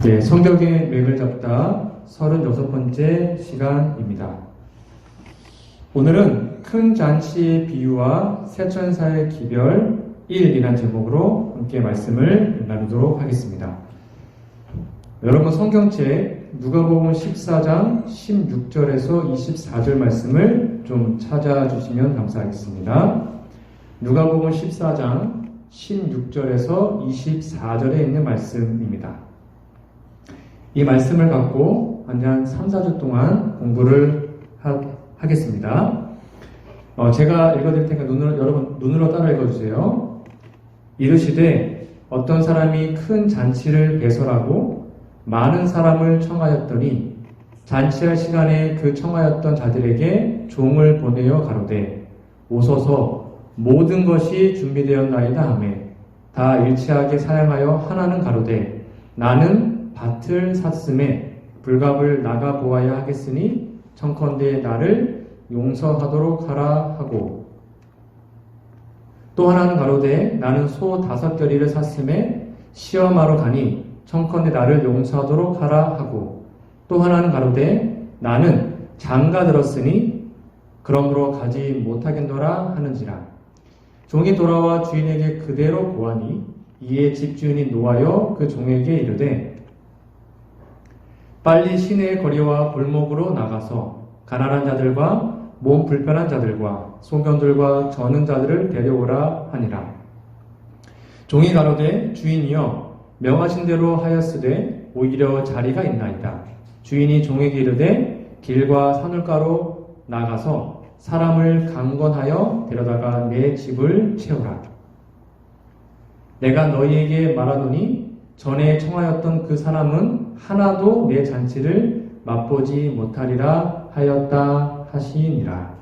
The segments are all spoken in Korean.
네, 성경의 맥을 잡다 36번째 시간입니다. 오늘은 큰 잔치의 비유와 세천사의 기별 1이라는 제목으로 함께 말씀을 나누도록 하겠습니다. 여러분 성경책 누가복음 14장 16절에서 24절 말씀을 좀 찾아주시면 감사하겠습니다. 누가복음 14장 16절에서 24절에 있는 말씀입니다. 이 말씀을 갖고 한 3, 4주 동안 공부를 하겠습니다. 제가 읽어드릴 테니까 여러분 눈으로 따라 읽어주세요. 이르시되 어떤 사람이 큰 잔치를 배설하고 많은 사람을 청하였더니 잔치할 시간에 그 청하였던 자들에게 종을 보내어 가로되 오소서 모든 것이 준비되었나이다 하며 다 일치하게 사양하여 하나는 가로되 나는 밭을 샀음에 불갑을 나가 보아야 하겠으니 청컨대 나를 용서하도록 하라 하고 또 하나는 가로되 나는 소 5겨리를 샀음에 시험하러 가니 청컨대 나를 용서하도록 하라 하고 또 하나는 가로되 나는 장가 들었으니 그러므로 가지 못하겠노라 하는지라. 종이 돌아와 주인에게 그대로 고하니 이에 집주인이 노하여 그 종에게 이르되 빨리 시내의 거리와 골목으로 나가서 가난한 자들과 몸 불편한 자들과 소견들과 저는 자들을 데려오라 하니라. 종이 가로되 주인이여 명하신 대로 하였으되 오히려 자리가 있나이다. 주인이 종에게 이르되 길과 산울가로 나가서 사람을 강권하여 데려다가 내 집을 채우라. 내가 너희에게 말하노니 전에 청하였던 그 사람은 하나도 내 잔치를 맛보지 못하리라 하였다 하시니라.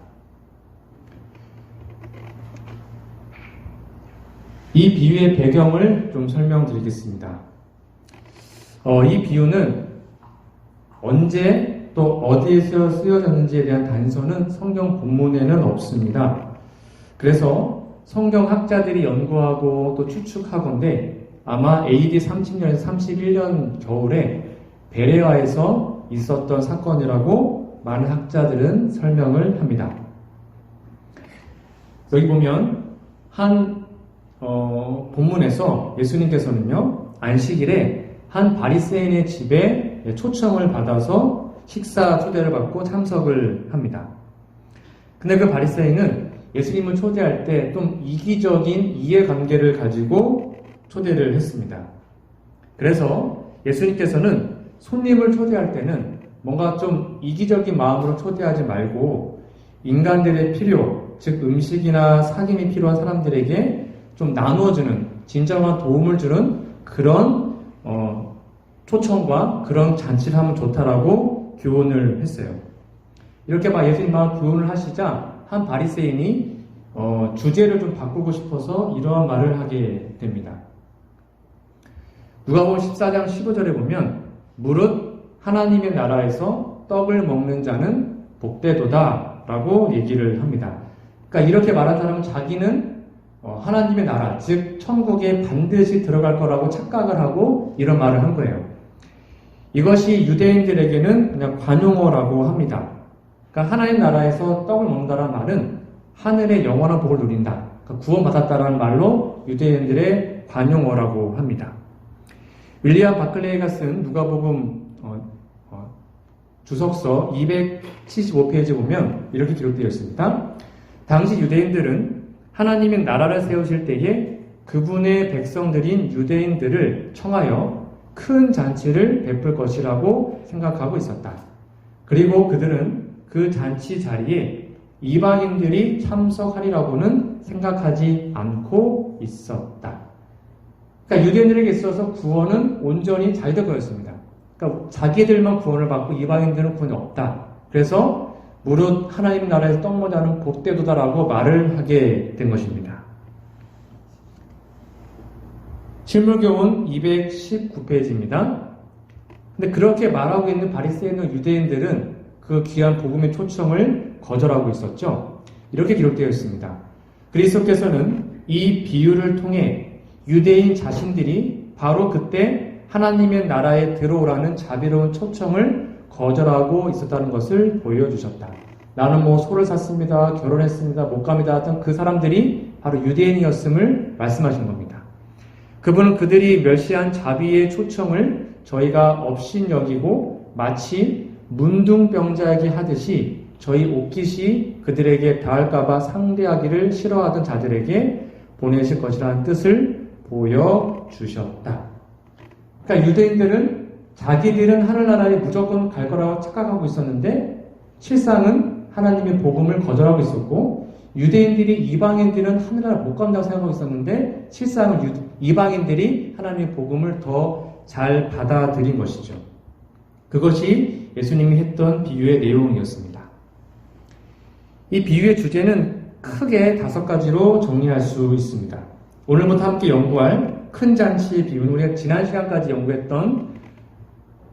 이 비유의 배경을 좀 설명드리겠습니다. 이 비유는 언제 또 어디에서 쓰여졌는지에 대한 단서는 성경 본문에는 없습니다. 그래서 성경학자들이 연구하고 또 추측하건대 아마 AD 30년에서 31년 겨울에 베레아에서 있었던 사건이라고 많은 학자들은 설명을 합니다. 여기 보면 본문에서 예수님께서는요 안식일에 한 바리새인의 집에 초청을 받아서 식사 초대를 받고 참석을 합니다. 근데 그 바리새인은 예수님을 초대할 때 좀 이기적인 이해관계를 가지고 초대를 했습니다. 그래서 예수님께서는 손님을 초대할 때는 뭔가 좀 이기적인 마음으로 초대하지 말고 인간들의 필요, 즉 음식이나 사귐이 필요한 사람들에게 좀 나눠주는, 진정한 도움을 주는 그런 초청과 그런 잔치를 하면 좋다라고 교훈을 했어요. 이렇게 예수님 교훈을 하시자 한 바리새인이 주제를 좀 바꾸고 싶어서 이러한 말을 하게 됩니다. 누가복음 14장 15절에 보면 무릇 하나님의 나라에서 떡을 먹는 자는 복되도다 라고 얘기를 합니다. 그러니까 이렇게 말한 사람은 자기는 하나님의 나라, 즉 천국에 반드시 들어갈 거라고 착각을 하고 이런 말을 한 거예요. 이것이 유대인들에게는 그냥 관용어라고 합니다. 그러니까 하나님 나라에서 떡을 먹는다는 말은 하늘의 영원한 복을 누린다. 그러니까 구원받았다라는 말로 유대인들의 관용어라고 합니다. 윌리엄 바클레이가 쓴 누가복음 주석서 275페이지 보면 이렇게 기록되어 있습니다. 당시 유대인들은 하나님의 나라를 세우실 때에 그분의 백성들인 유대인들을 청하여 큰 잔치를 베풀 것이라고 생각하고 있었다. 그리고 그들은 그 잔치 자리에 이방인들이 참석하리라고는 생각하지 않고 있었다. 그러니까 유대인들에게 있어서 구원은 온전히 자기들 거였습니다. 그러니까 자기들만 구원을 받고 이방인들은 구원이 없다. 그래서 무릇 하나님 나라에서 떡 모자는 복되도다라고 말을 하게 된 것입니다. 실물교훈 219페이지입니다. 근데 그렇게 말하고 있는 바리새인과 유대인들은 그 귀한 복음의 초청을 거절하고 있었죠. 이렇게 기록되어 있습니다. 그리스도께서는 이 비유를 통해 유대인 자신들이 바로 그때 하나님의 나라에 들어오라는 자비로운 초청을 거절하고 있었다는 것을 보여주셨다. 나는 뭐 소를 샀습니다, 결혼했습니다, 못 갑니다 하던 그 사람들이 바로 유대인이었음을 말씀하신 겁니다. 그분은 그들이 멸시한 자비의 초청을 저희가 업신여기고 마치 문둥병자에게 하듯이 저희 옥깃이 그들에게 닿을까봐 상대하기를 싫어하던 자들에게 보내실 것이라는 뜻을 보여주셨다. 그러니까 유대인들은 자기들은 하늘나라에 무조건 갈 거라고 착각하고 있었는데 실상은 하나님의 복음을 거절하고 있었고, 유대인들이 이방인들은 하늘나라 못 간다고 생각하고 있었는데 실상은 이방인들이 하나님의 복음을 더 잘 받아들인 것이죠. 그것이 예수님이 했던 비유의 내용이었습니다. 이 비유의 주제는 크게 5가지로 정리할 수 있습니다. 오늘부터 함께 연구할 큰 잔치의 비유는 우리가 지난 시간까지 연구했던,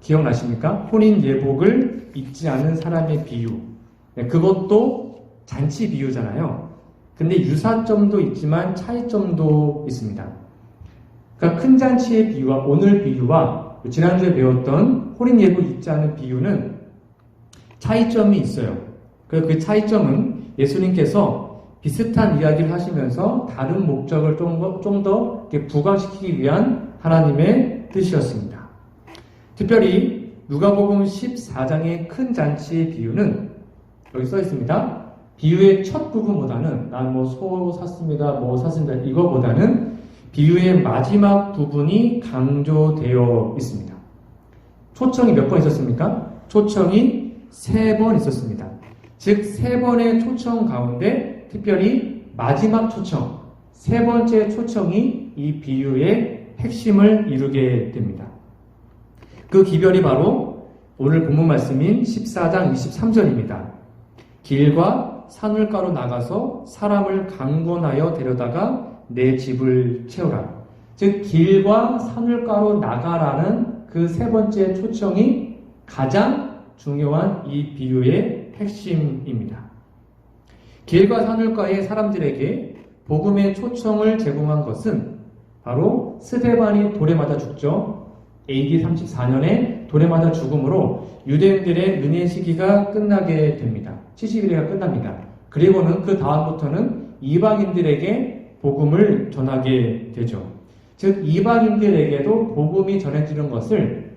기억나십니까? 혼인 예복을 입지 않은 사람의 비유. 그것도 잔치 비유잖아요. 근데 유사점도 있지만 차이점도 있습니다. 그러니까 큰 잔치의 비유와 오늘 비유와 지난주에 배웠던 혼인 예복 입지 않은 비유는 차이점이 있어요. 그 차이점은 예수님께서 비슷한 이야기를 하시면서 다른 목적을 좀 더 부각시키기 위한 하나님의 뜻이었습니다. 특별히 누가복음 14장의 큰 잔치의 비유는 여기 써 있습니다. 비유의 첫 부분보다는 난 뭐 소 샀습니다, 뭐 샀습니다 이거보다는 비유의 마지막 부분이 강조되어 있습니다. 초청이 몇 번 있었습니까? 초청이 3번 있었습니다. 즉 3번의 초청 가운데 특별히 마지막 초청, 3번째 초청이 이 비유의 핵심을 이루게 됩니다. 그 기별이 바로 오늘 본문 말씀인 14장 23절입니다. 길과 산울가로 나가서 사람을 강권하여 데려다가 내 집을 채우라. 즉 길과 산울가로 나가라는 그 3번째 초청이 가장 중요한 이 비유의 핵심입니다. 길과 산울가의 사람들에게 복음의 초청을 제공한 것은 바로 스데반이 돌에 맞아 죽죠. AD 34년에 돌에 맞아 죽음으로 유대인들의 은혜 시기가 끝나게 됩니다. 70일가 끝납니다. 그리고는 그 다음부터는 이방인들에게 복음을 전하게 되죠. 즉 이방인들에게도 복음이 전해지는 것을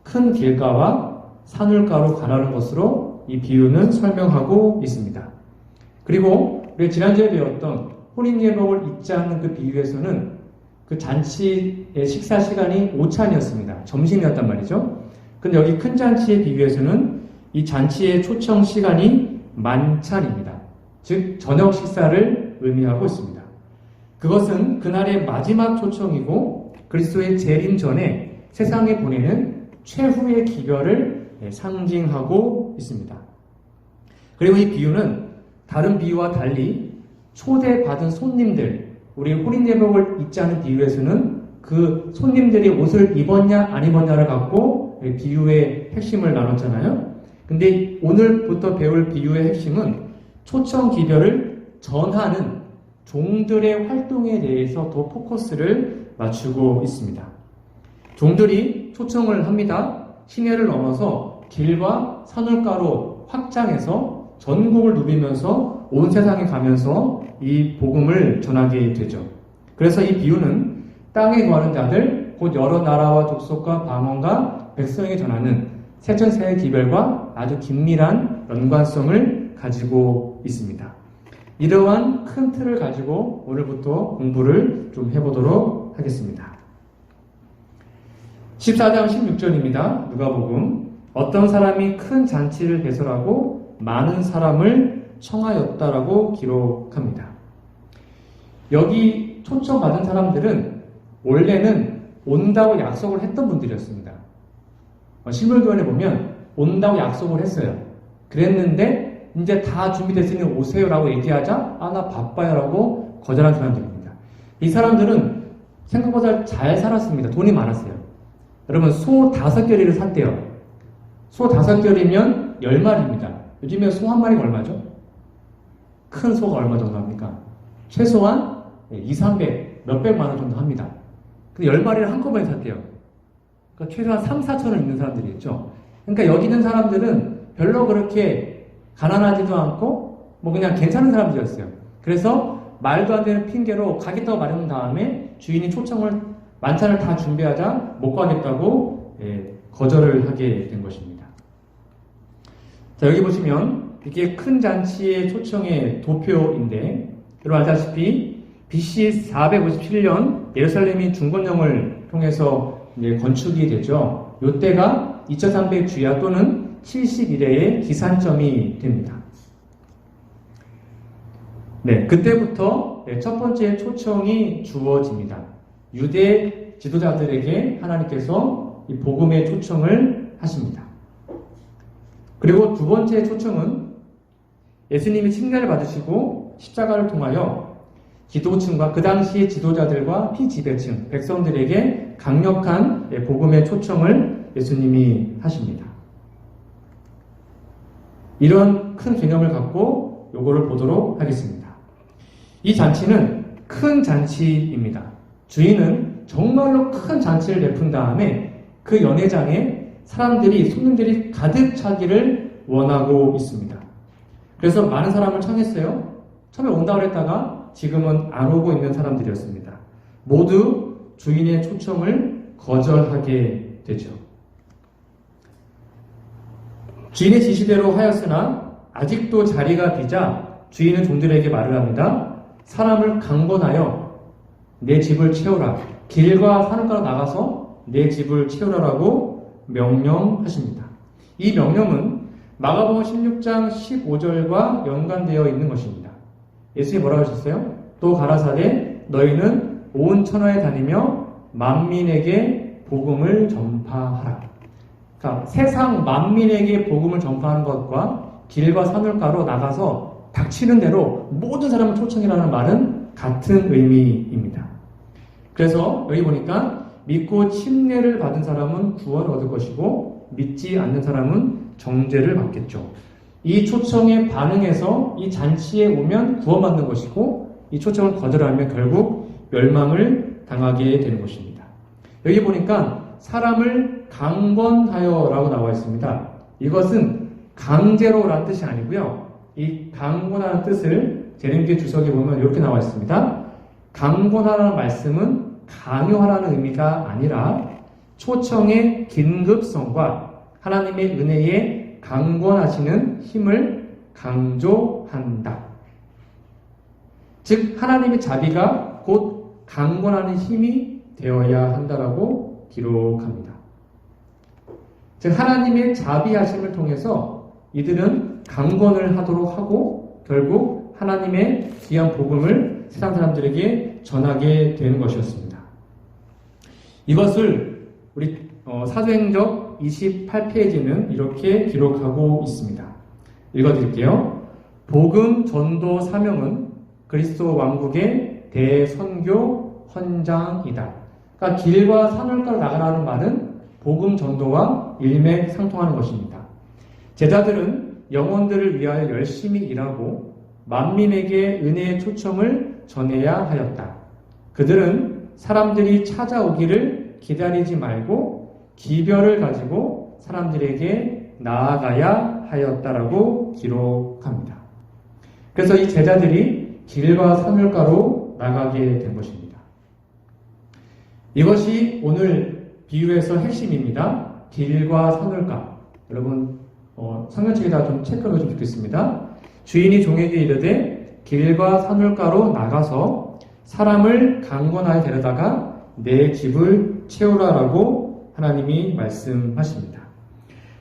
큰 길가와 산울가로 가라는 것으로 이 비유는 설명하고 있습니다. 그리고 우리 지난주에 배웠던 혼인예복을 입지 않는 그 비유에서는 그 잔치의 식사 시간이 오찬이었습니다. 점심이었단 말이죠. 근데 여기 큰 잔치의 비유에서는 이 잔치의 초청 시간이 만찬입니다. 즉 저녁 식사를 의미하고 있습니다. 그것은 그날의 마지막 초청이고 그리스도의 재림 전에 세상에 보내는 최후의 기별을 상징하고 있습니다. 그리고 이 비유는 다른 비유와 달리 초대받은 손님들, 우리 혼인예복을 입지 않은 비유에서는 그 손님들이 옷을 입었냐 안 입었냐를 갖고 비유의 핵심을 나눴잖아요. 근데 오늘부터 배울 비유의 핵심은 초청 기별을 전하는 종들의 활동에 대해서 더 포커스를 맞추고 있습니다. 종들이 초청을 합니다. 시내를 넘어서 길과 산울가로 확장해서 전국을 누비면서 온 세상에 가면서 이 복음을 전하게 되죠. 그래서 이 비유는 땅에 거하는 자들, 곧 여러 나라와 족속과 방언과 백성에게 전하는 세천세의 기별과 아주 긴밀한 연관성을 가지고 있습니다. 이러한 큰 틀을 가지고 오늘부터 공부를 좀 해보도록 하겠습니다. 14장 16절입니다. 누가복음. 어떤 사람이 큰 잔치를 배설하고 많은 사람을 청하였다라고 기록합니다. 여기 초청받은 사람들은 원래는 온다고 약속을 했던 분들이었습니다. 실물교환에 보면 온다고 약속을 했어요. 그랬는데 이제 다 준비됐으니 오세요라고 얘기하자 나 바빠요 라고 거절한 사람들입니다. 이 사람들은 생각보다 잘 살았습니다. 돈이 많았어요. 여러분 소 5결이를 샀대요. 소 5결이면 10마리입니다. 요즘에 소 한 마리가 얼마죠? 큰 소가 얼마 정도 합니까? 최소한 200, 300, 몇백만 원 정도 합니다. 근데 10마리를 한꺼번에 샀대요. 그러니까 최소한 3, 4천원 있는 사람들이겠죠. 그러니까 여기 있는 사람들은 별로 그렇게 가난하지도 않고 뭐 그냥 괜찮은 사람들이었어요. 그래서 말도 안 되는 핑계로 가겠다고 말한 다음에 주인이 초청을 만찬을 다 준비하자 못 가겠다고 거절을 하게 된 것입니다. 자, 여기 보시면 이게 큰 잔치의 초청의 도표인데 여러분 알다시피 BC 457년 예루살렘이 중건령을 통해서 건축이 되죠. 이때가 2300 주야 또는 71회의 기산점이 됩니다. 네, 그때부터 첫 번째 초청이 주어집니다. 유대 지도자들에게 하나님께서 이 복음의 초청을 하십니다. 그리고 두 번째 초청은 예수님이 침례를 받으시고 십자가를 통하여 기도층과 그 당시의 지도자들과 피지배층, 백성들에게 강력한 복음의 초청을 예수님이 하십니다. 이런 큰 개념을 갖고 요거를 보도록 하겠습니다. 이 잔치는 큰 잔치입니다. 주인은 정말로 큰 잔치를 베푼 다음에 그 연회장에 손님들이 가득 차기를 원하고 있습니다. 그래서 많은 사람을 청했어요. 처음에 온다고 했다가 지금은 안 오고 있는 사람들이었습니다. 모두 주인의 초청을 거절하게 되죠. 주인의 지시대로 하였으나 아직도 자리가 비자 주인은 종들에게 말을 합니다. 사람을 강권하여 내 집을 채우라. 길과 산업가로 나가서 내 집을 채우라라고 명령하십니다. 이 명령은 마가복음 16장 15절과 연관되어 있는 것입니다. 예수님이 뭐라고 하셨어요? 또 가라사대 너희는 온 천하에 다니며 만민에게 복음을 전파하라. 그러니까 세상 만민에게 복음을 전파하는 것과 길과 산울가로 나가서 닥치는 대로 모든 사람을 초청이라는 말은 같은 의미입니다. 그래서 여기 보니까 믿고 침례를 받은 사람은 구원을 얻을 것이고 믿지 않는 사람은 정죄를 받겠죠. 이 초청에 반응해서 이 잔치에 오면 구원받는 것이고 이 초청을 거절하면 결국 멸망을 당하게 되는 것입니다. 여기 보니까 사람을 강권하여 라고 나와 있습니다. 이것은 강제로라는 뜻이 아니고요. 이 강권하는 뜻을 제림기 주석에 보면 이렇게 나와 있습니다. 강권하라는 말씀은 강요하라는 의미가 아니라 초청의 긴급성과 하나님의 은혜에 강권하시는 힘을 강조한다. 즉 하나님의 자비가 곧 강권하는 힘이 되어야 한다라고 기록합니다. 즉 하나님의 자비하심을 통해서 이들은 강권을 하도록 하고 결국 하나님의 귀한 복음을 세상 사람들에게 전하게 되는 것이었습니다. 이것을 우리 사도행적 28페이지는 이렇게 기록하고 있습니다. 읽어드릴게요. 복음 전도 사명은 그리스도 왕국의 대선교 헌장이다. 그러니까 길과 산울가로 나가라는 말은 복음 전도와 일맥상통하는 것입니다. 제자들은 영혼들을 위하여 열심히 일하고 만민에게 은혜의 초청을 전해야 하였다. 그들은 사람들이 찾아오기를 기다리지 말고 기별을 가지고 사람들에게 나아가야 하였다라고 기록합니다. 그래서 이 제자들이 길과 산울가로 나가게 된 것입니다. 이것이 오늘 비유에서 핵심입니다. 길과 산울가. 여러분 성경책에다 좀 체크를 좀 좋겠습니다. 주인이 종에게 이르되 길과 산울가로 나가서 사람을 강권하여 데려다가 내 집을 채우라라고 하나님이 말씀하십니다.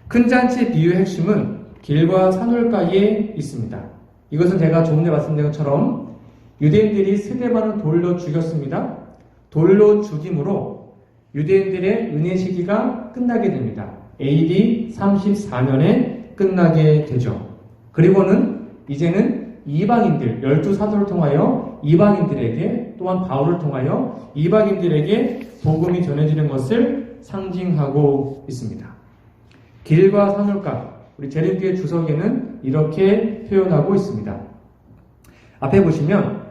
큰 잔치 비유의 핵심은 길과 산울가에 있습니다. 이것은 제가 조금 전에 말씀드린 것처럼 유대인들이 스데반을 돌로 죽였습니다. 돌로 죽임으로 유대인들의 은혜 시기가 끝나게 됩니다. AD 34년에 끝나게 되죠. 그리고는 이제는 이방인들, 12사도를 통하여 이방인들에게 또한 바울을 통하여 이방인들에게 복음이 전해지는 것을 상징하고 있습니다. 길과 산울가, 우리 제림교회 주석에는 이렇게 표현하고 있습니다. 앞에 보시면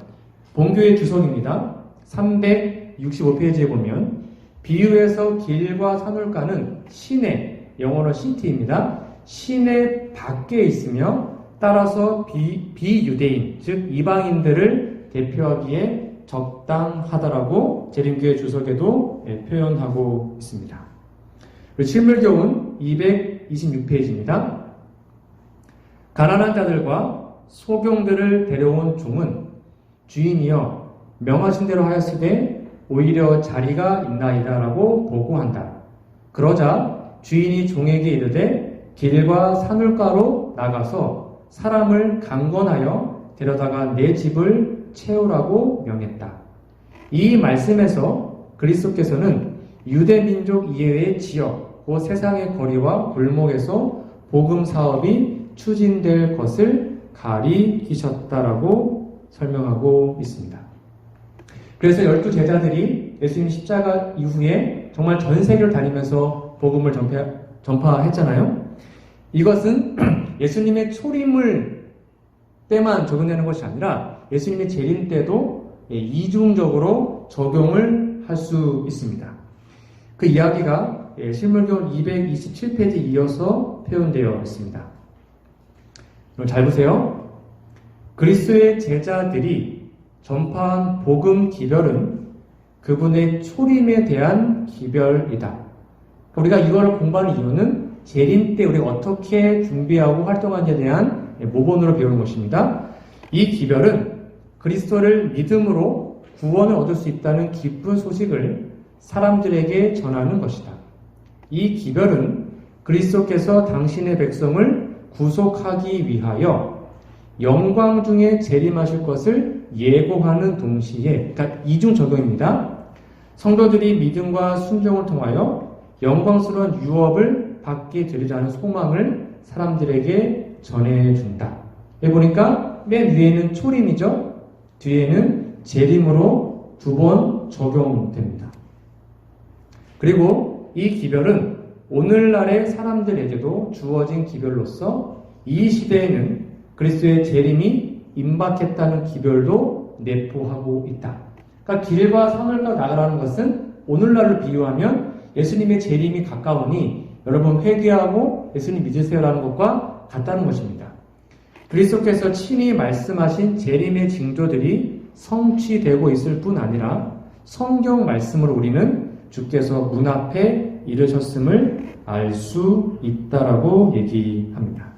본교회 주석입니다. 365페이지에 보면 비유에서 길과 산울가는 시내, 영어로 시티입니다. 시내 밖에 있으며 따라서 비유대인, 즉 이방인들을 대표하기에 적당하다라고 재림교회 주석에도 표현하고 있습니다. 실물교훈 226페이지입니다. 가난한 자들과 소경들을 데려온 종은 주인이여 명하신 대로 하였으되 오히려 자리가 있나이다 라고 보고한다. 그러자 주인이 종에게 이르되 길과 산울가로 나가서 사람을 강권하여 데려다가 내 집을 채우라고 명했다. 이 말씀에서 그리스도께서는 유대민족 이외의 지역, 곧 세상의 거리와 골목에서 복음 사업이 추진될 것을 가리키셨다라고 설명하고 있습니다. 그래서 12 제자들이 예수님 십자가 이후에 정말 전 세계를 다니면서 복음을 전파했잖아요. 이것은 예수님의 초림을 때만 적용되는 것이 아니라 예수님의 재림 때도 이중적으로 적용을 할 수 있습니다. 그 이야기가 실물교훈 227페이지 이어서 표현되어 있습니다. 잘 보세요. 그리스도의 제자들이 전파한 복음 기별은 그분의 초림에 대한 기별이다. 우리가 이거를 공부하는 이유는 재림 때 우리가 어떻게 준비하고 활동하는지에 대한 모본으로 배우는 것입니다. 이 기별은 그리스도를 믿음으로 구원을 얻을 수 있다는 기쁜 소식을 사람들에게 전하는 것이다. 이 기별은 그리스도께서 당신의 백성을 구속하기 위하여 영광 중에 재림하실 것을 예고하는 동시에, 그러니까 이중 적용입니다. 성도들이 믿음과 순종을 통하여 영광스러운 유업을 받게 되리라는 소망을 사람들에게 전해준다. 여기 보니까 맨 위에는 초림이죠. 뒤에는 재림으로 두 번 적용됩니다. 그리고 이 기별은 오늘날의 사람들에게도 주어진 기별로서 이 시대에는 그리스도의 재림이 임박했다는 기별도 내포하고 있다. 그러니까 길과 산울가 나가라는 것은 오늘날로 비유하면 예수님의 재림이 가까우니 여러분 회개하고 예수님 믿으세요라는 것과 같다는 것입니다. 그리스도께서 친히 말씀하신 재림의 징조들이 성취되고 있을 뿐 아니라 성경 말씀으로 우리는 주께서 문 앞에 이르셨음을 알 수 있다라고 얘기합니다.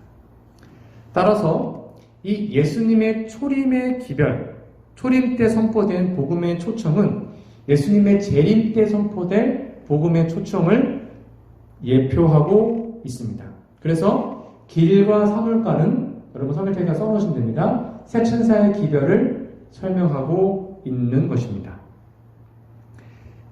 따라서 이 예수님의 초림의 기별, 초림 때 선포된 복음의 초청은 예수님의 재림 때 선포될 복음의 초청을 예표하고 있습니다. 그래서 길과 산울가는 여러분 선별책에 써놓으시면 됩니다. 새 천사의 기별을 설명하고 있는 것입니다.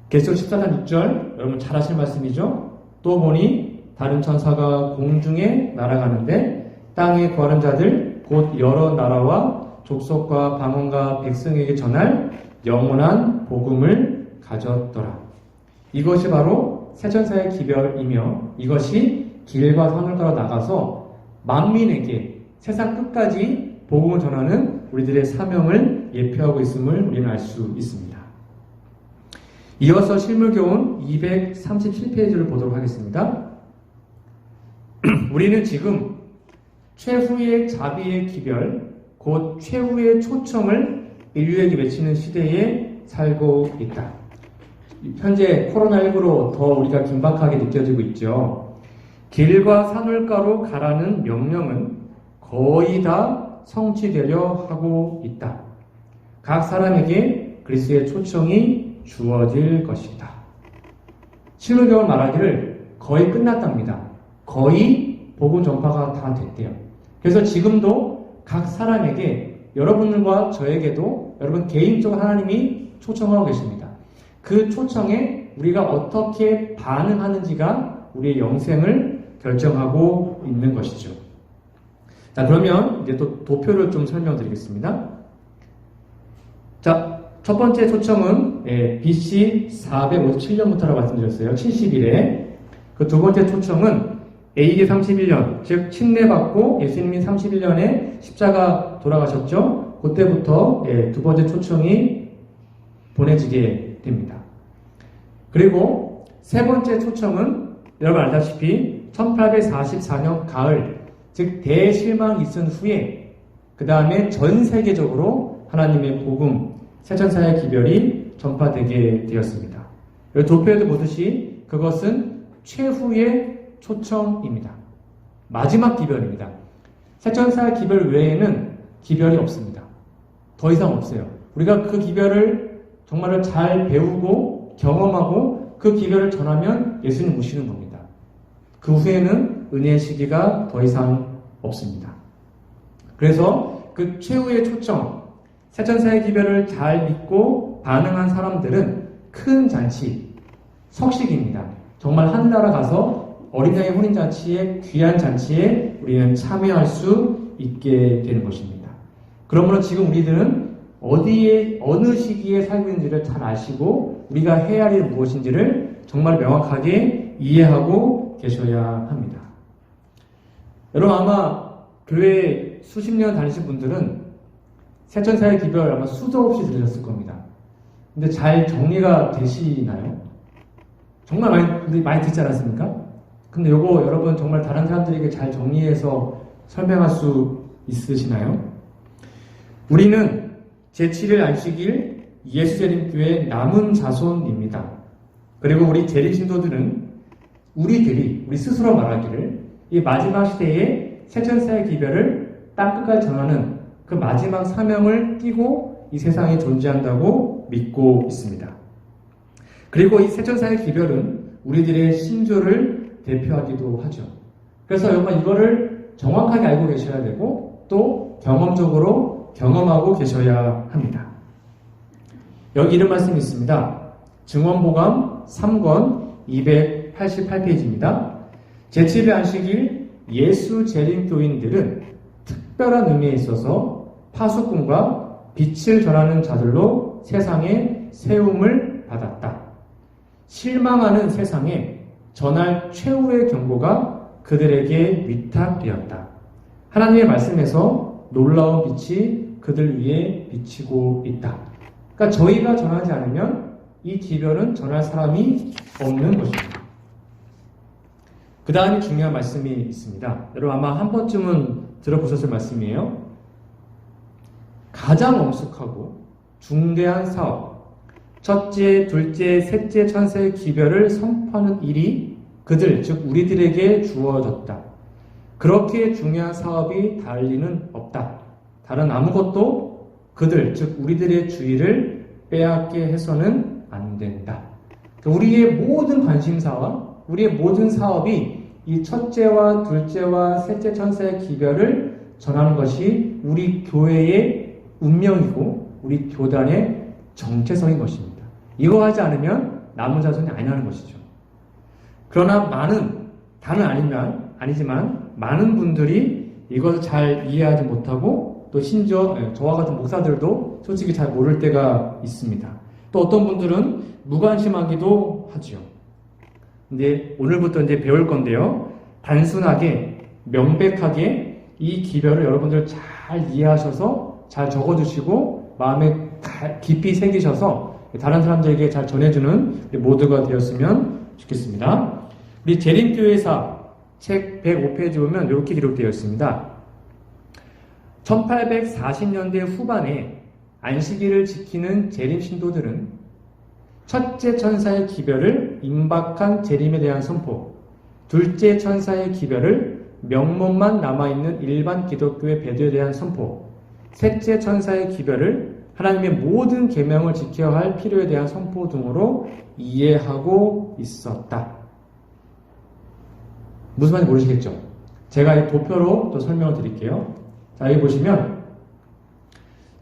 계시록 14장 6절 여러분 잘 아실 말씀이죠. 또 보니 다른 천사가 공중에 날아가는데 땅에 구하는 자들 곧 여러 나라와 족속과 방언과 백성에게 전할 영원한 복음을 가졌더라. 이것이 바로 새 천사의 기별이며 이것이 길과 산울가로 나가서 만민에게 세상 끝까지 복음을 전하는 우리들의 사명을 예표하고 있음을 우리는 알 수 있습니다. 이어서 실물교훈 237페이지를 보도록 하겠습니다. 우리는 지금 최후의 자비의 기별, 곧 최후의 초청을 인류에게 외치는 시대에 살고 있다. 현재 코로나19로 더 우리가 긴박하게 느껴지고 있죠. 길과 산울가로 가라는 명령은 거의 다 성취되려 하고 있다. 각 사람에게 그리스도의 초청이 주어질 것이다. 실물교훈 말하기를 거의 끝났답니다. 거의 복음 전파가 다 됐대요. 그래서 지금도 각 사람에게 여러분과 저에게도 여러분 개인적으로 하나님이 초청하고 계십니다. 그 초청에 우리가 어떻게 반응하는지가 우리의 영생을 결정하고 있는 것이죠. 자, 그러면 이제 또 도표를 좀 설명드리겠습니다. 자, 첫 번째 초청은 BC 457년부터라고 말씀드렸어요. 70일에. 그 두 번째 초청은 AD 31년, 즉 침례받고 예수님이 31년에 십자가 돌아가셨죠. 그때부터 두 번째 초청이 보내지게 됩니다. 그리고 세 번째 초청은 여러분 알다시피 1844년 가을, 즉 대실망이 있은 후에 그 다음에 전 세계적으로 하나님의 복음, 새천사의 기별이 전파되게 되었습니다. 도표에도 보듯이 그것은 최후의 초청입니다. 마지막 기별입니다. 새천사의 기별 외에는 기별이 없습니다. 더 이상 없어요. 우리가 그 기별을 정말로 잘 배우고 경험하고 그 기별을 전하면 예수님 오시는 겁니다. 그 후에는 은혜의 시기가 더 이상 없습니다. 그래서 그 최후의 초청, 새천사의 기별을 잘 믿고 반응한 사람들은 큰 잔치, 석식입니다. 정말 하늘나라 가서 어린양의 혼인잔치에, 귀한 잔치에 우리는 참여할 수 있게 되는 것입니다. 그러므로 지금 우리들은 어디에, 어느 시기에 살고 있는지를 잘 아시고 우리가 해야 할 일은 무엇인지를 정말 명확하게 이해하고 계셔야 합니다. 여러분 아마 교회 수십 년 다니신 분들은 새천사의 기별 아마 수도 없이 들으셨을 겁니다. 근데 잘 정리가 되시나요? 정말 많이 듣지 않았습니까? 근데 요거 여러분 정말 다른 사람들에게 잘 정리해서 설명할 수 있으시나요? 우리는 제7일 안식일 예수 재림교회 남은 자손입니다. 그리고 우리 재림 신도들은 우리 스스로 말하기를 이 마지막 시대에 새천사의 기별을 땅끝까지 전하는 그 마지막 사명을 띠고 이 세상에 존재한다고 믿고 있습니다. 그리고 이 새천사의 기별은 우리들의 신조를 대표하기도 하죠. 그래서 여러분 이거를 정확하게 알고 계셔야 되고 또 경험적으로 경험하고 계셔야 합니다. 여기 이런 말씀이 있습니다. 증언보감 3권 288페이지입니다. 제7일 안식일 예수 재림교인들은 특별한 의미에 있어서 파수꾼과 빛을 전하는 자들로 세상에 세움을 받았다. 실망하는 세상에 전할 최후의 경고가 그들에게 위탁되었다. 하나님의 말씀에서 놀라운 빛이 그들 위에 비치고 있다. 그러니까 저희가 전하지 않으면 이 기별은 전할 사람이 없는 것입니다. 그 다음에 중요한 말씀이 있습니다. 여러분 아마 한 번쯤은 들어보셨을 말씀이에요. 가장 엄숙하고 중대한 사업, 첫째, 둘째, 셋째 천사의 기별을 선포하는 일이 그들, 즉 우리들에게 주어졌다. 그렇게 중요한 사업이 다를 리는 없다. 다른 아무것도 그들, 즉 우리들의 주의를 빼앗게 해서는 안 된다. 우리의 모든 관심사와 우리의 모든 사업이 이 첫째와 둘째와 셋째 천사의 기별을 전하는 것이 우리 교회의 운명이고 우리 교단의 정체성인 것입니다. 이거 하지 않으면 남은 자손이 아니라는 것이죠. 그러나 다는 아니지만 많은 분들이 이것을 잘 이해하지 못하고 또 심지어 저와 같은 목사들도 솔직히 잘 모를 때가 있습니다. 또 어떤 분들은 무관심하기도 하지요. 근데 오늘부터 이제 배울 건데요. 단순하게, 명백하게 이 기별을 여러분들 잘 이해하셔서 잘 적어주시고 마음에 깊이 새기셔서 다른 사람들에게 잘 전해주는 모두가 되었으면 좋겠습니다. 우리 재림교회사 책 105페이지 보면 이렇게 기록되어 있습니다. 1840년대 후반에 안식일을 지키는 재림 신도들은 첫째 천사의 기별을 임박한 재림에 대한 선포, 둘째 천사의 기별을 명목만 남아있는 일반 기독교의 배도에 대한 선포, 셋째 천사의 기별을 하나님의 모든 계명을 지켜야 할 필요에 대한 선포 등으로 이해하고 있었다. 무슨 말인지 모르시겠죠? 제가 이 도표로 또 설명을 드릴게요. 자, 여기 보시면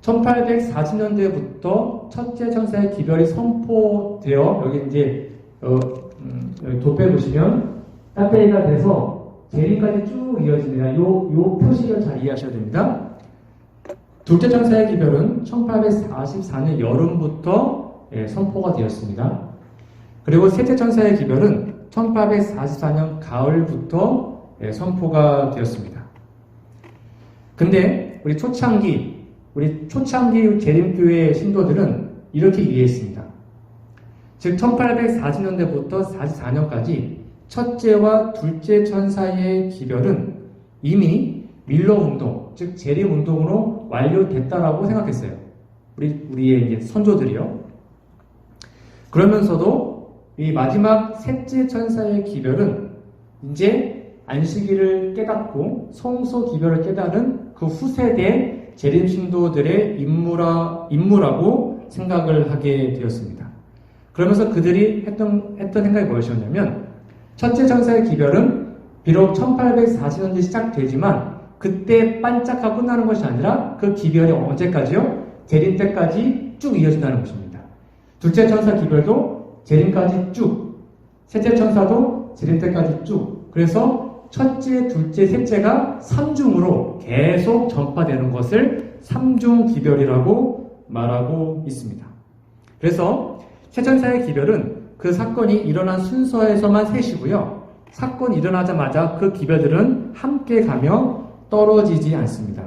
1840년대부터 첫째 천사의 기별이 선포되어 여기 이제 여기 도표에 보시면 따뜻이가 돼서 재림까지 쭉 이어집니다. 요 표식을 잘 이해하셔야 됩니다. 둘째 천사의 기별은 1844년 여름부터 선포가 되었습니다. 그리고 셋째 천사의 기별은 1844년 가을부터 선포가 되었습니다. 근데 우리 초창기 재림교회 신도들은 이렇게 이해했습니다. 즉 1840년대부터 44년까지 첫째와 둘째 천사의 기별은 이미 밀러 운동, 즉 재림 운동으로 완료됐다라고 생각했어요. 우리의 이제 선조들이요. 그러면서도 이 마지막 셋째 천사의 기별은 이제 안식일을 깨닫고 성소 기별을 깨닫는 그 후세대 재림 신도들의 임무라고 생각을 하게 되었습니다. 그러면서 그들이 했던 생각이 무엇이었냐면, 첫째 천사의 기별은 비록 1840년대 시작되지만 그때 반짝하고 끝나는 것이 아니라 그 기별이 언제까지요? 재림 때까지 쭉 이어진다는 것입니다. 둘째 천사 기별도 재림까지 쭉, 셋째 천사도 재림 때까지 쭉. 그래서 첫째, 둘째, 셋째가 삼중으로 계속 전파되는 것을 삼중 기별이라고 말하고 있습니다. 그래서 세 천사의 기별은 그 사건이 일어난 순서에서만 셋이고요. 사건이 일어나자마자 그 기별들은 함께 가며 떨어지지 않습니다.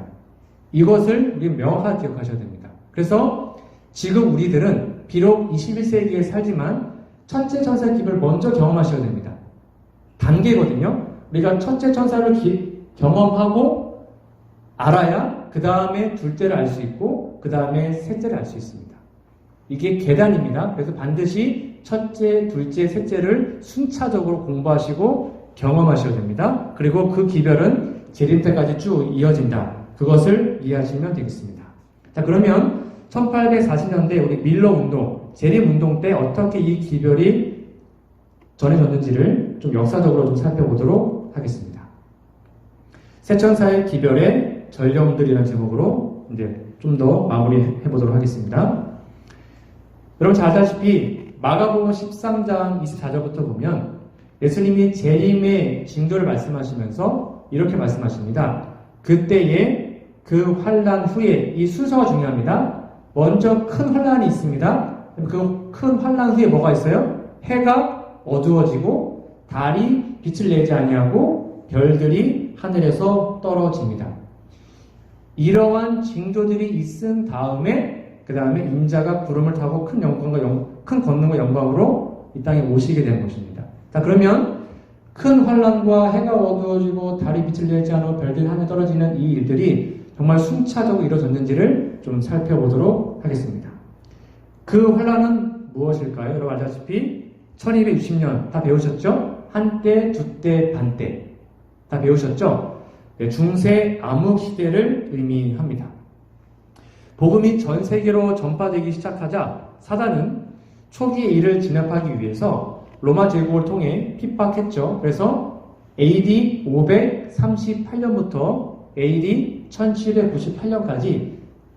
이것을 우리 명확하게 기억하셔야 됩니다. 그래서 지금 우리들은 비록 21세기에 살지만 첫째 천사의 기별을 먼저 경험하셔야 됩니다. 단계거든요. 우리가 첫째 천사를 경험하고 알아야 그 다음에 둘째를 알 수 있고 그 다음에 셋째를 알 수 있습니다. 이게 계단입니다. 그래서 반드시 첫째, 둘째, 셋째를 순차적으로 공부하시고 경험하셔야 됩니다. 그리고 그 기별은 재림 때까지 쭉 이어진다. 그것을 이해하시면 되겠습니다. 자, 그러면 1840년대 우리 밀러 운동, 재림 운동 때 어떻게 이 기별이 전해졌는지를 좀 역사적으로 좀 살펴보도록 하겠습니다. 세천사의 기별의 전령들이라는 제목으로 이제 좀 더 마무리해 보도록 하겠습니다. 여러분 잘 아시다시피 마가복음 13장 24절부터 보면 예수님이 재림의 징조를 말씀하시면서 이렇게 말씀하십니다. 그때에 그 환난 후에, 이 순서가 중요합니다. 먼저 큰 환난이 있습니다. 그 큰 환난 후에 뭐가 있어요? 해가 어두워지고 달이 빛을 내지 아니하고 별들이 하늘에서 떨어집니다. 이러한 징조들이 있은 다음에 그 다음에 인자가 구름을 타고 큰 권능과 영광으로 이 땅에 오시게 된 것입니다. 자, 그러면 큰 환난과 해가 어두워지고 달이 빛을 내지 않고 별들이 하늘에 떨어지는 이 일들이 정말 순차적으로 이루어졌는지를 좀 살펴보도록 하겠습니다. 그 환난은 무엇일까요? 여러분 알다시피 1260년 다 배우셨죠? 한때, 두때, 반때 다 배우셨죠? 중세 암흑 시대를 의미합니다. 복음이 전 세계로 전파되기 시작하자 사단은 초기의 일을 진압하기 위해서 로마 제국을 통해 핍박했죠. 그래서 AD 538년부터 AD 1798년까지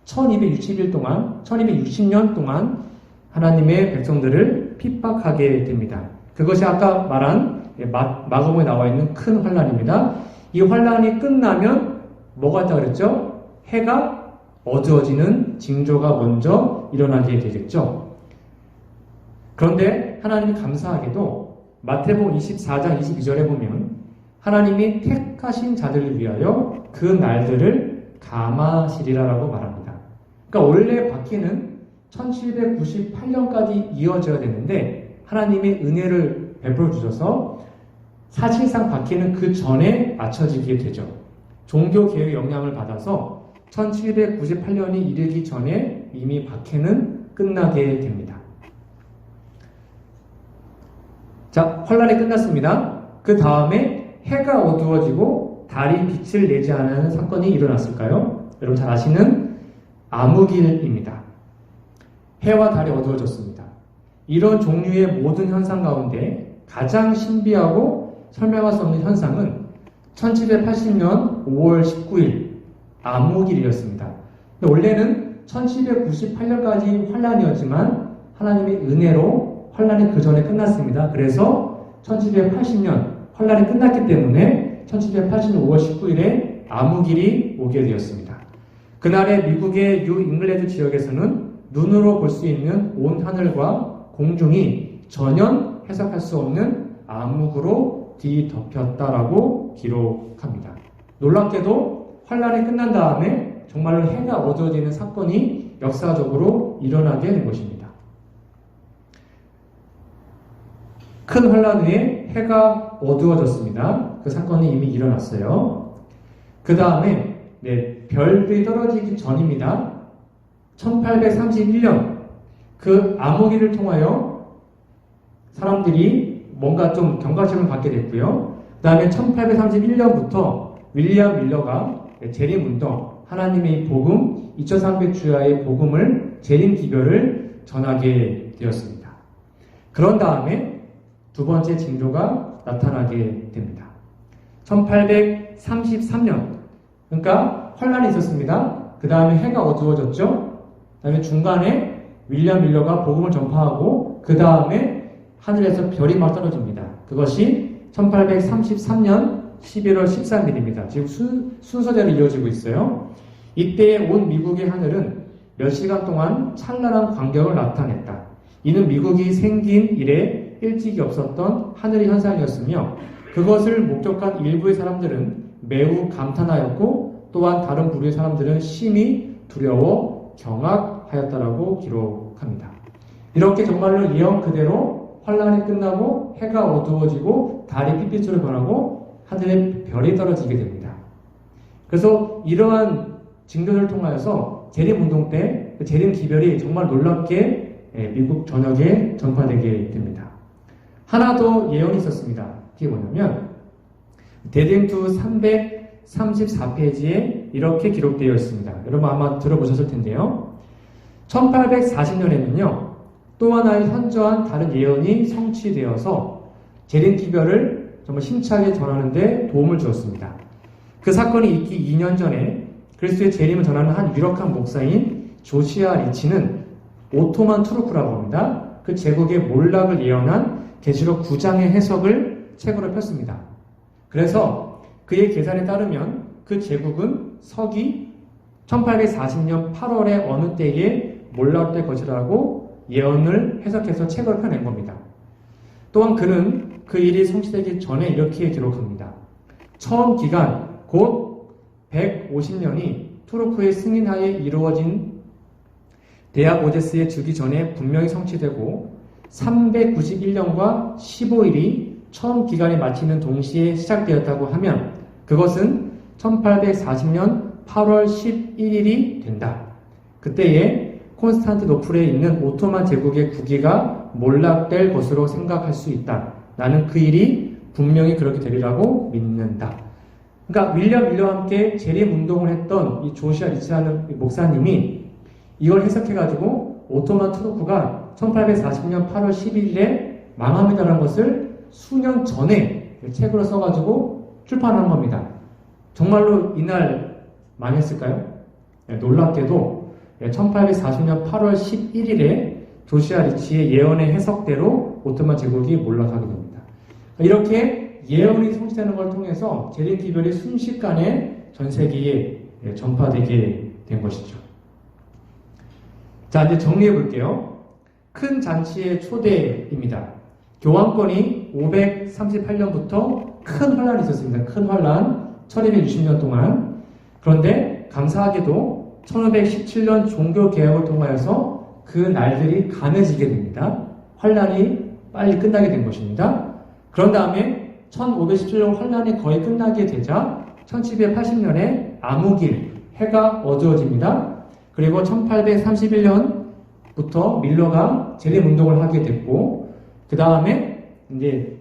1260년 동안 하나님의 백성들을 핍박하게 됩니다. 그것이 아까 말한 마가복음에 나와 있는 큰 환난입니다. 이 환난이 끝나면 뭐가 있다고 그랬죠? 해가 어두워지는 징조가 먼저 일어나게 되겠죠. 그런데 하나님이 감사하게도 마태복음 24장 22절에 보면 하나님이 택하신 자들을 위하여 그 날들을 감하시리라라고 말합니다. 그러니까 원래 바퀴는 1798년까지 이어져야 되는데 하나님이 은혜를 베풀어 주셔서 사실상 바퀴는 그 전에 맞춰지게 되죠. 종교개혁의 영향을 받아서 1798년이 이르기 전에 이미 박해는 끝나게 됩니다. 자, 환란이 끝났습니다. 그 다음에 해가 어두워지고 달이 빛을 내지 않은 사건이 일어났을까요? 여러분 잘 아시는 암흑일입니다. 해와 달이 어두워졌습니다. 이런 종류의 모든 현상 가운데 가장 신비하고 설명할 수 없는 현상은 1780년 5월 19일 암흑일이었습니다. 원래는 1798년까지 환란이었지만 하나님의 은혜로 환란이 그 전에 끝났습니다. 그래서 1780년 환란이 끝났기 때문에 1780년 5월 19일에 암흑일이 오게 되었습니다. 그날의 미국의 뉴 잉글랜드 지역에서는 눈으로 볼 수 있는 온 하늘과 공중이 전혀 해석할 수 없는 암흑으로 뒤덮였다라고 기록합니다. 놀랍게도 환란이 끝난 다음에 정말로 해가 어두워지는 사건이 역사적으로 일어나게 된 것입니다. 큰 환란 후에 해가 어두워졌습니다. 그 사건이 이미 일어났어요. 그 다음에 별들이 떨어지기 전입니다. 1831년 그 암흑기를 통하여 사람들이 뭔가 좀 경각심을 갖게 됐고요. 그 다음에 1831년부터 윌리엄 밀러가 재림운동, 하나님의 복음, 2300주야의 복음을 재림기별을 전하게 되었습니다. 그런 다음에 두 번째 징조가 나타나게 됩니다. 1833년, 그러니까 환란이 있었습니다. 그 다음에 해가 어두워졌죠. 그 다음에 중간에 윌리엄 밀러가 복음을 전파하고 그 다음에 하늘에서 별이 막 떨어집니다. 그것이 1833년 11월 13일입니다. 지금 순서대로 이어지고 있어요. 이때 온 미국의 하늘은 몇 시간 동안 찬란한 광경을 나타냈다. 이는 미국이 생긴 이래 일찍이 없었던 하늘의 현상이었으며 그것을 목격한 일부의 사람들은 매우 감탄하였고 또한 다른 부류의 사람들은 심히 두려워 경악하였다라고 기록합니다. 이렇게 정말로 예언 그대로 환란이 끝나고 해가 어두워지고 달이 핏빛으로 변하고 하늘에 별이 떨어지게 됩니다. 그래서 이러한 징조를 통하여서 재림운동 때 그 재림 기별이 정말 놀랍게 미국 전역에 전파되게 됩니다. 하나 더 예언이 있었습니다. 그게 뭐냐면 대댕투 334페이지에 이렇게 기록되어 있습니다. 여러분 아마 들어보셨을 텐데요. 1840년에는요. 또 하나의 현저한 다른 예언이 성취되어서 재림기별을 정말 힘차게 전하는 데 도움을 주었습니다. 그 사건이 있기 2년 전에 그리스도의 재림을 전하는 한 유력한 목사인 조시아 리치는 오토만 투르크라고 합니다. 그 제국의 몰락을 예언한 계시록 9장의 해석을 책으로 폈습니다. 그래서 그의 계산에 따르면 그 제국은 서기 1840년 8월의 어느 때에 몰락될 것이라고 예언을 해석해서 책을 펴낸 겁니다. 또한 그는 그 일이 성취되기 전에 이렇게 기록합니다. 처음 기간 곧 150년이 투르크의 승인하에 이루어진 대학 오데스에 주기 전에 분명히 성취되고 391년과 15일이 처음 기간에 마치는 동시에 시작되었다고 하면 그것은 1840년 8월 11일이 된다. 그때에 콘스탄티노플에 있는 오토만 제국의 국기가 몰락될 것으로 생각할 수 있다. 나는 그 일이 분명히 그렇게 되리라고 믿는다. 그러니까 윌리엄 밀러와 함께 재림운동을 했던 이 조시아 리치라는 목사님이 이걸 해석해가지고 오토만 투르크가 1840년 8월 11일에 망합니다라는 것을 수년 전에 책으로 써가지고 출판한 겁니다. 정말로 이날 망했을까요? 놀랍게도 1840년 8월 11일에 조시아 리치의 예언의 해석대로 오토만 제국이 몰락하게 됩니다. 이렇게 예언이 성취되는 걸 통해서 재림기별이 순식간에 전 세계에 전파되게 된 것이죠. 자, 이제 정리해 볼게요. 큰 잔치의 초대입니다. 교황권이 538년부터 큰 환란이 있었습니다. 큰 환란, 1260년 동안. 그런데 감사하게도 1517년 종교개혁을 통하여서 그 날들이 가해지게 됩니다. 환란이 빨리 끝나게 된 것입니다. 그런 다음에 1517년 환란이 거의 끝나게 되자 1780년에 암흑일, 해가 어두워집니다. 그리고 1831년부터 밀러가 재림운동을 하게 됐고, 그 다음에 이제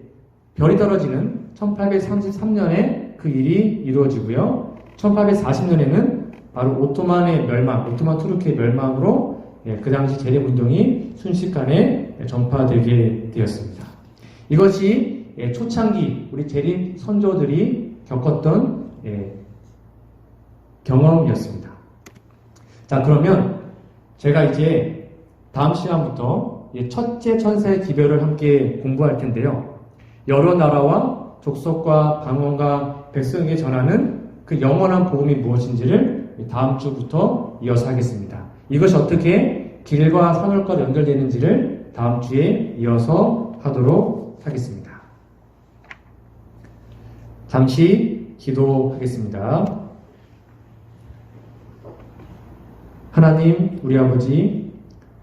별이 떨어지는 1833년에 그 일이 이루어지고요. 1840년에는 바로 오토만의 멸망, 오토만 투르크의 멸망으로 그 당시 재림운동이 순식간에 전파되게 되었습니다. 이것이 초창기 우리 재림 선조들이 겪었던 경험이었습니다. 자, 그러면 제가 이제 다음 시간부터 첫째 천사의 기별을 함께 공부할 텐데요. 여러 나라와 족속과 방언과 백성에게 전하는 그 영원한 복음이 무엇인지를 다음 주부터 이어서 하겠습니다. 이것이 어떻게 길과 산울과 연결되는지를 다음 주에 이어서 하도록 하겠습니다. 잠시 기도하겠습니다. 하나님, 우리 아버지,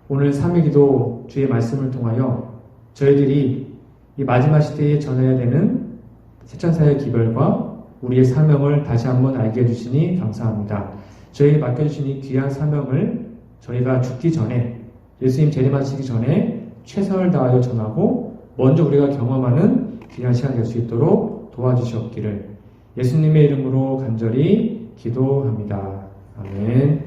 오늘 3일 기도 주의 말씀을 통하여 저희들이 이 마지막 시대에 전해야 되는 세천사의 기별과 우리의 사명을 다시 한번 알게 해주시니 감사합니다. 저희에게 맡겨주신 이 귀한 사명을 저희가 죽기 전에, 예수님 재림하시기 전에 최선을 다하여 전하고 먼저 우리가 경험하는 귀한 시간이 될 수 있도록 도와주시옵기를 예수님의 이름으로 간절히 기도합니다. 아멘.